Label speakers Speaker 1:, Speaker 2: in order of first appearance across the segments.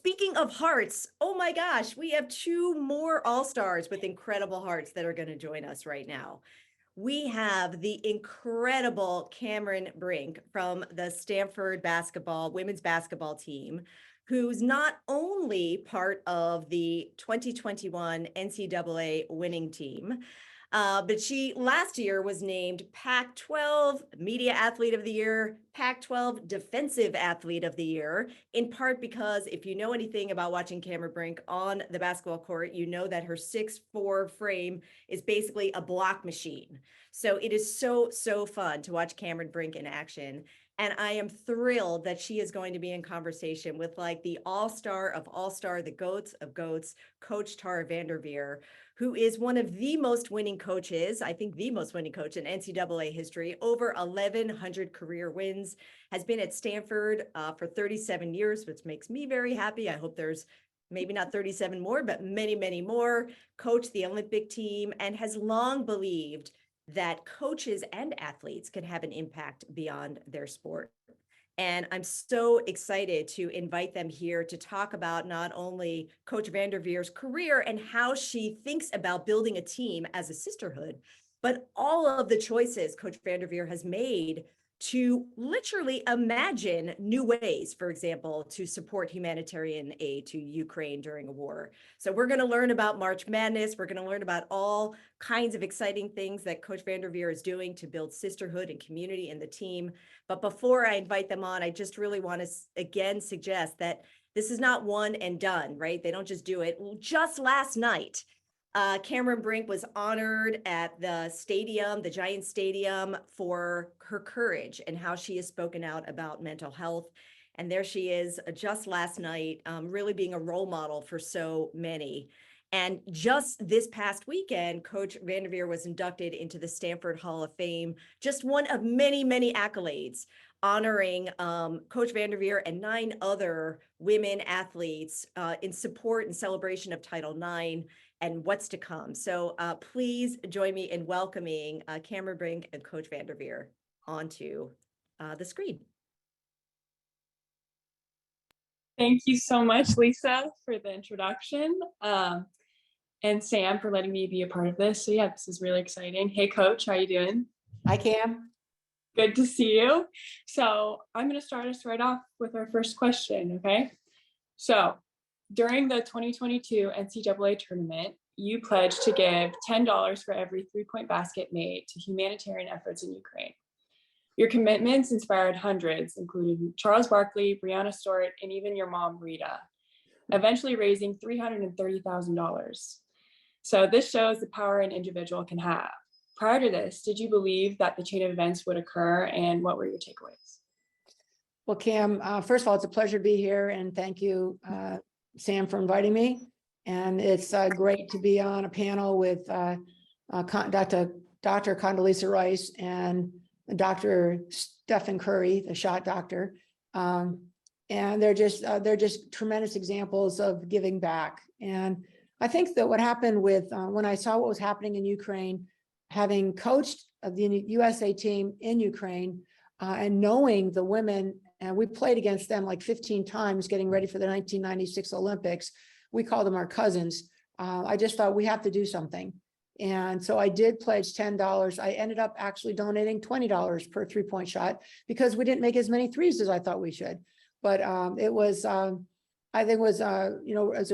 Speaker 1: speaking of hearts, oh my gosh, we have two more all-stars with incredible hearts that are going to join us right now. We have the incredible Cameron Brink from the Stanford women's basketball team, who's not only part of the 2021 NCAA winning team, but she last year was named Pac-12 Media Athlete of the Year, Pac-12 Defensive Athlete of the Year, in part because if you know anything about watching Cameron Brink on the basketball court, you know that her 6'4" frame is basically a block machine. So it is so fun to watch Cameron Brink in action. And I am thrilled that she is going to be in conversation with like the all-star of all-star, the GOATs of GOATs, Coach Tara VanDerveer, who is one of the most winning coaches, I think the most winning coach in NCAA history, over 1,100 career wins, has been at Stanford for 37 years, which makes me very happy. I hope there's maybe not 37 more, but many, many more, coached the Olympic team, and has long believed that coaches and athletes can have an impact beyond their sport. And I'm so excited to invite them here to talk about not only Coach VanDerveer's career and how she thinks about building a team as a sisterhood, but all of the choices Coach VanDerveer has made to literally imagine new ways, for example, to support humanitarian aid to Ukraine during a war. So we're going to learn about March Madness. We're going to learn about all kinds of exciting things that Coach VanDerveer is doing to build sisterhood and community in the team. But before I invite them on, I just really want to again suggest that this is not one and done, right? They don't just do it. Just last night, Cameron Brink was honored at the stadium, the Giants Stadium, for her courage and how she has spoken out about mental health. And there she is just last night, really being a role model for so many. And just this past weekend, Coach VanDerveer was inducted into the Stanford Hall of Fame, just one of many, many accolades honoring Coach VanDerveer and 9 other women athletes in support and celebration of Title IX and what's to come. So please join me in welcoming Cameron Brink and Coach VanDerveer onto the screen.
Speaker 2: Thank you so much, Lisa, for the introduction, and Sam for letting me be a part of this. So yeah, this is really exciting. Hey, Coach, how you doing?
Speaker 3: Hi, Cam.
Speaker 2: Good to see you. So I'm going to start us right off with our first question, okay? So during the 2022 NCAA tournament, you pledged to give $10 for every 3-point basket made to humanitarian efforts in Ukraine. Your commitments inspired hundreds, including Charles Barkley, Breonna Stewart, and even your mom, Rita, eventually raising $330,000. So this shows the power an individual can have. Prior to this, did you believe that the chain of events would occur, and what were your takeaways?
Speaker 3: Well, Cam, first of all, it's a pleasure to be here, and thank you, Sam, for inviting me. And it's great to be on a panel with Dr. Condoleezza Rice and Dr. Stephen Curry, the shot doctor. And they're just tremendous examples of giving back. And I think that what happened with, when I saw what was happening in Ukraine, having coached the USA team in Ukraine and knowing the women, and we played against them like 15 times getting ready for the 1996 Olympics. We call them our cousins. I just thought we have to do something. And so I did pledge $10. I ended up actually donating $20 per 3-point shot because we didn't make as many threes as I thought we should. But it was, I think it was, you know, as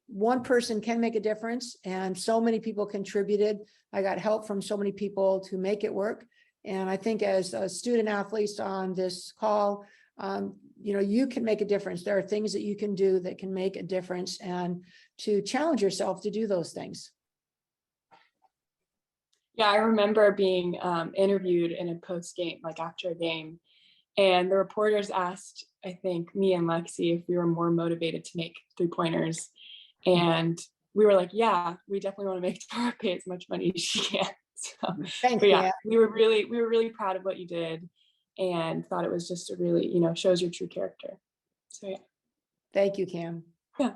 Speaker 3: one person can make a difference, and so many people contributed. I got help from so many people to make it work. And I think as student athletes on this call, you know, you can make a difference. There are things that you can do that can make a difference, and to challenge yourself to do those things.
Speaker 2: Yeah, I remember being interviewed in a post-game, like after a game, and the reporters asked, I think, me and Lexi if we were more motivated to make 3-pointers. And we were like, yeah, we definitely want to make Tara pay as much money as she can. So,
Speaker 3: Thanks,
Speaker 2: but yeah, we were really proud of what you did, and thought it was just a really, you know, shows your true character. So yeah.
Speaker 3: Thank you, Cam.
Speaker 2: Yeah.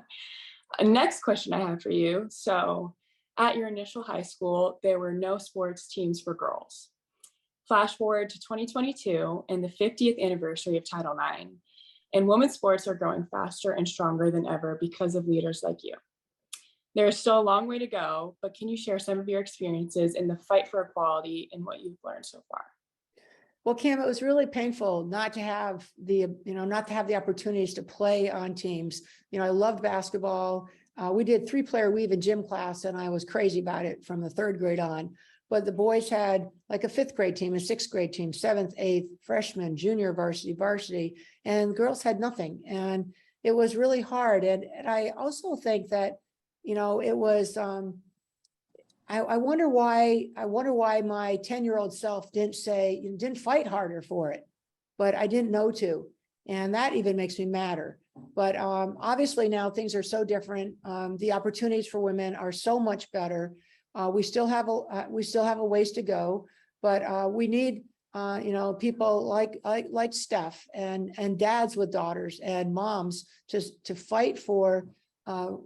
Speaker 2: Next question I have for you. So at your initial high school, there were no sports teams for girls. Flash forward to 2022 and the 50th anniversary of Title IX. and women's sports are growing faster and stronger than ever because of leaders like you. There is still a long way to go, but can you share some of your experiences in the fight for equality and what you've learned so far?
Speaker 3: Well, Kim, it was really painful not to have not to have the opportunities to play on teams. I loved basketball. We did 3-player weave in gym class, and I was crazy about it from the 3rd grade on. But the boys had like a 5th grade team, a 6th grade team, 7th, 8th, freshman, junior varsity, and girls had nothing. And it was really hard. And I also think that, it was, I wonder why my 10-year-old self didn't fight harder for it, but I didn't know to. And that even makes me madder. But obviously now things are so different. The opportunities for women are so much better. We still have a ways to go, but we need people like Steph and dads with daughters and moms to fight for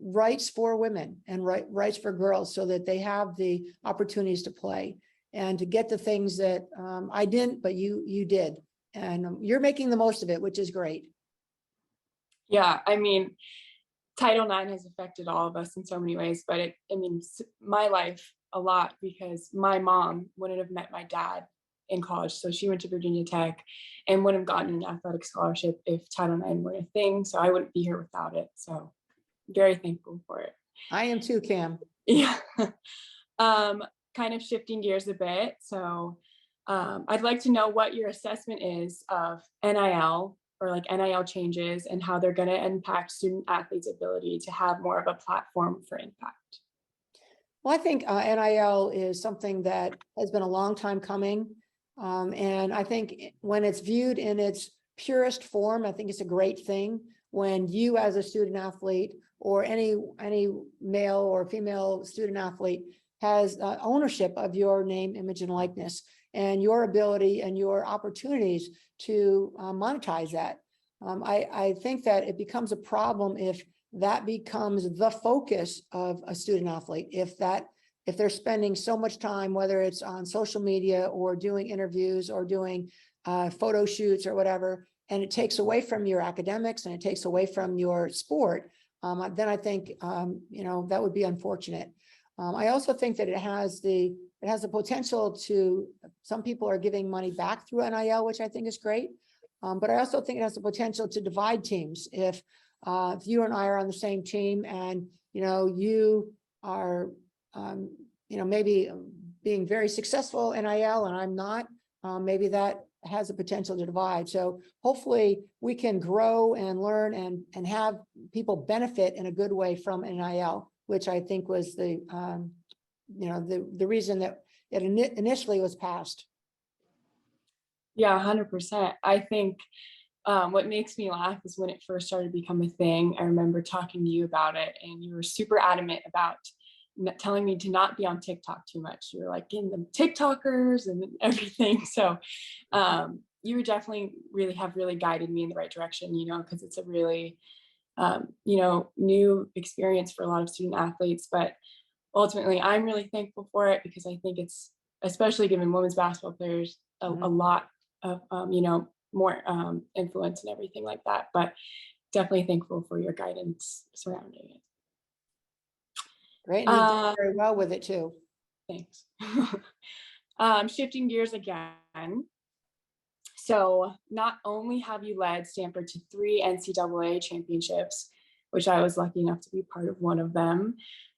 Speaker 3: rights for women and rights for girls, so that they have the opportunities to play and to get the things that I didn't, but you did, and you're making the most of it, which is great.
Speaker 2: Yeah, I mean, Title IX has affected all of us in so many ways, but my life a lot, because my mom wouldn't have met my dad in college. So she went to Virginia Tech and wouldn't have gotten an athletic scholarship if Title IX weren't a thing. So I wouldn't be here without it. So very thankful for it.
Speaker 3: I am too, Cam.
Speaker 2: Yeah. Kind of shifting gears a bit. So I'd like to know what your assessment is of NIL, or like NIL changes, and how they're going to impact student athletes' ability to have more of a platform for impact.
Speaker 3: Well, I think NIL is something that has been a long time coming. And I think when it's viewed in its purest form, I think it's a great thing when you as a student athlete, or any male or female student athlete, has ownership of your name, image, and likeness, and your ability and your opportunities to monetize that. I think that it becomes a problem if that becomes the focus of a student athlete. If they're spending so much time, whether it's on social media or doing interviews or doing photo shoots or whatever, and it takes away from your academics and it takes away from your sport, then I think that would be unfortunate. I also think that it has the potential to, some people are giving money back through NIL, which I think is great. But I also think it has the potential to divide teams. If you and I are on the same team, and you are maybe being very successful in NIL and I'm not, maybe that has the potential to divide. So hopefully we can grow and learn and have people benefit in a good way from NIL, which I think was the reason that it initially was passed.
Speaker 2: Yeah, 100%. I think what makes me laugh is when it first started to become a thing. I remember talking to you about it, and you were super adamant about telling me to not be on TikTok too much. You were like, getting them TikTokers and everything. So you would definitely really guided me in the right direction, because it's a really, new experience for a lot of student athletes. But ultimately, I'm really thankful for it, because I think it's, especially given women's basketball players, a lot of, more influence and everything like that. But definitely thankful for your guidance surrounding it.
Speaker 3: Great, and you did very well with it too.
Speaker 2: Thanks. Shifting gears again. So not only have you led Stanford to 3 NCAA championships, which I was lucky enough to be part of one of them,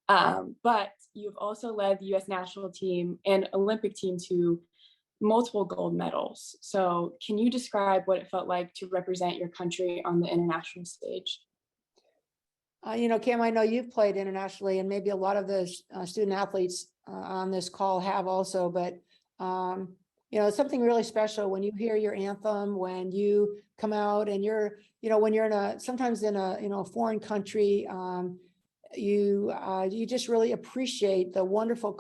Speaker 2: but you've also led the U.S. national team and Olympic team to multiple gold medals. So can you describe what it felt like to represent your country on the international stage?
Speaker 3: Cam, I know you've played internationally, and maybe a lot of the student athletes on this call have also, but it's something really special when you hear your anthem, when you come out and you're, when you're sometimes in a foreign country, you just really appreciate the wonderful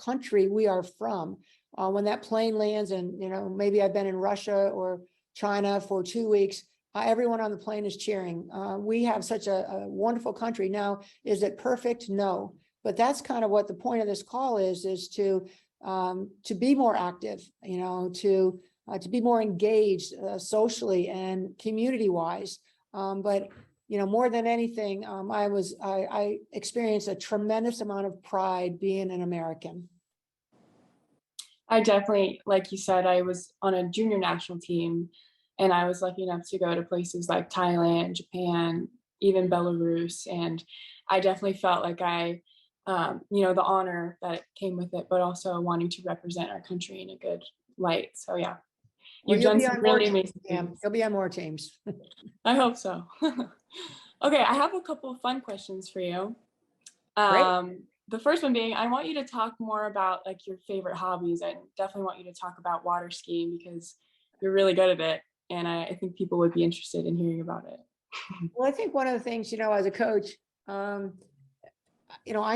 Speaker 3: country we are from. When that plane lands, and maybe I've been in Russia or China for 2 weeks, everyone on the plane is cheering. We have such a wonderful country. Now, is it perfect? No, but that's kind of what the point of this call is to be more active, to to be more engaged socially and community wise. But more than anything, I experienced a tremendous amount of pride being an American.
Speaker 2: I definitely, like you said, I was on a junior national team, and I was lucky enough to go to places like Thailand, Japan, even Belarus. And I definitely felt like the honor that came with it, but also wanting to represent our country in a good light. So yeah,
Speaker 3: Well,
Speaker 2: you've done some really amazing things.
Speaker 3: You'll be on more teams.
Speaker 2: I hope so. Okay, I have a couple of fun questions for you.
Speaker 3: Great.
Speaker 2: The first one being, I want you to talk more about like your favorite hobbies, and definitely want you to talk about water skiing because you're really good at it. And I think people would be interested in hearing about it.
Speaker 3: Well, I think one of the things, as a coach, I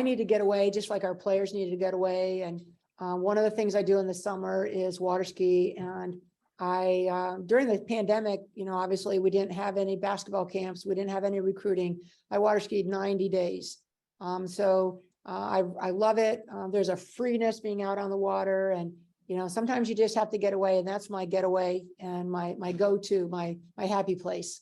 Speaker 3: need to get away just like our players need to get away. And one of the things I do in the summer is water ski. And during the pandemic, obviously we didn't have any basketball camps. We didn't have any recruiting. I water skied 90 days. So I love it. There's a freeness being out on the water, and sometimes you just have to get away, and that's my getaway and my go-to, my happy place.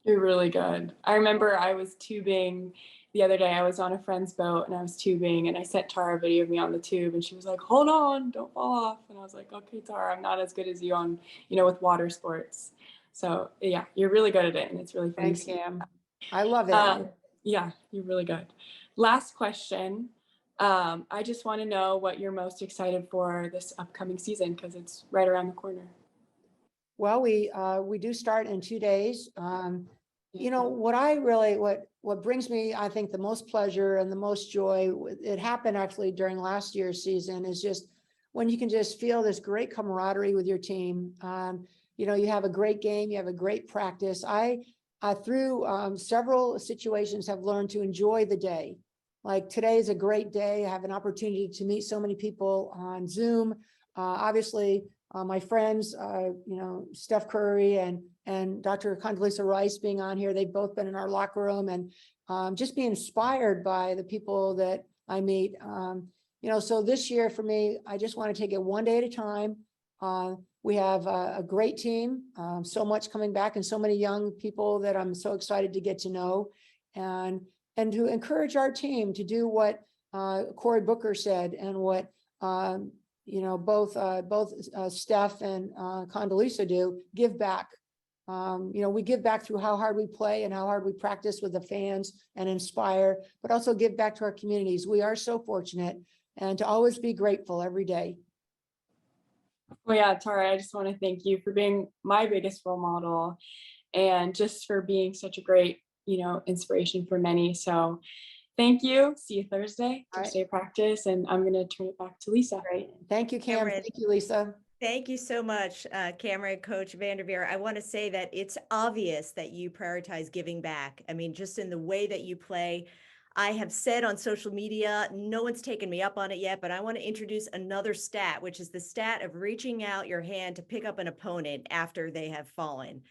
Speaker 2: You're really good. I remember I was tubing the other day. I was on a friend's boat and I was tubing, and I sent Tara a video of me on the tube, and she was like, "Hold on, don't fall off." And I was like, "Okay, Tara, I'm not as good as you on, with water sports." So yeah, you're really good at it, and it's really fun.
Speaker 3: Thanks, Cam. I love it.
Speaker 2: Yeah, you're really good. Last question. I just want to know what you're most excited for this upcoming season, because it's right around the corner.
Speaker 3: Well, we do start in 2 days. What brings me, I think, the most pleasure and the most joy, it happened actually during last year's season, is just when you can just feel this great camaraderie with your team. You have a great game, you have a great practice. I through several situations have learned to enjoy the day. Like today is a great day. I have an opportunity to meet so many people on Zoom. Obviously, my friends, Steph Curry and Dr. Condoleezza Rice being on here, they've both been in our locker room, and just be inspired by the people that I meet. So this year for me, I just want to take it one day at a time. We have a great team, so much coming back, and so many young people that I'm so excited to get to know, and to encourage our team to do what Cory Booker said, and what both Steph and Condoleezza do: give back. We give back through how hard we play and how hard we practice with the fans and inspire, but also give back to our communities. We are so fortunate, and to always be grateful every day.
Speaker 2: Well, yeah, Tara, I just want to thank you for being my biggest role model, and just for being such a great, inspiration for many. So thank you. See you Thursday practice, and I'm going to turn it back to Lisa.
Speaker 3: Great. Thank you, Cam.
Speaker 1: Cameron.
Speaker 3: Thank you, Lisa.
Speaker 1: Thank you so much, Cameron, Coach VanDerveer. I want to say that it's obvious that you prioritize giving back. I mean, just in the way that you play. I have said on social media, no one's taken me up on it yet, but I want to introduce another stat, which is the stat of reaching out your hand to pick up an opponent after they have fallen.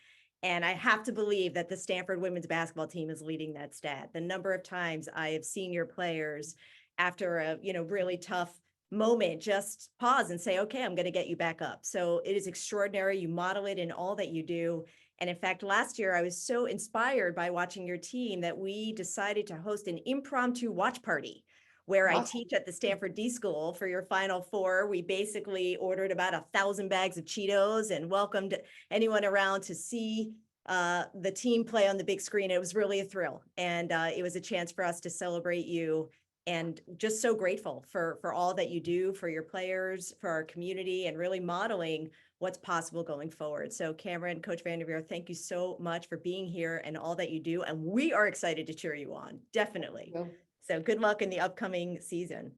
Speaker 1: And I have to believe that the Stanford women's basketball team is leading that stat. The number of times I have seen your players after a, really tough moment, just pause and say, okay, I'm going to get you back up. So it is extraordinary. You model it in all that you do. And in fact, last year, I was so inspired by watching your team that we decided to host an impromptu watch party where I teach at the Stanford D School for your Final Four. We basically ordered about 1,000 bags of Cheetos and welcomed anyone around to see the team play on the big screen. It was really a thrill. And it was a chance for us to celebrate you, and just so grateful for all that you do for your players, for our community, and really modeling what's possible going forward. So Cameron, Coach VanDerveer, thank you so much for being here and all that you do. And we are excited to cheer you on, definitely. So good luck in the upcoming season.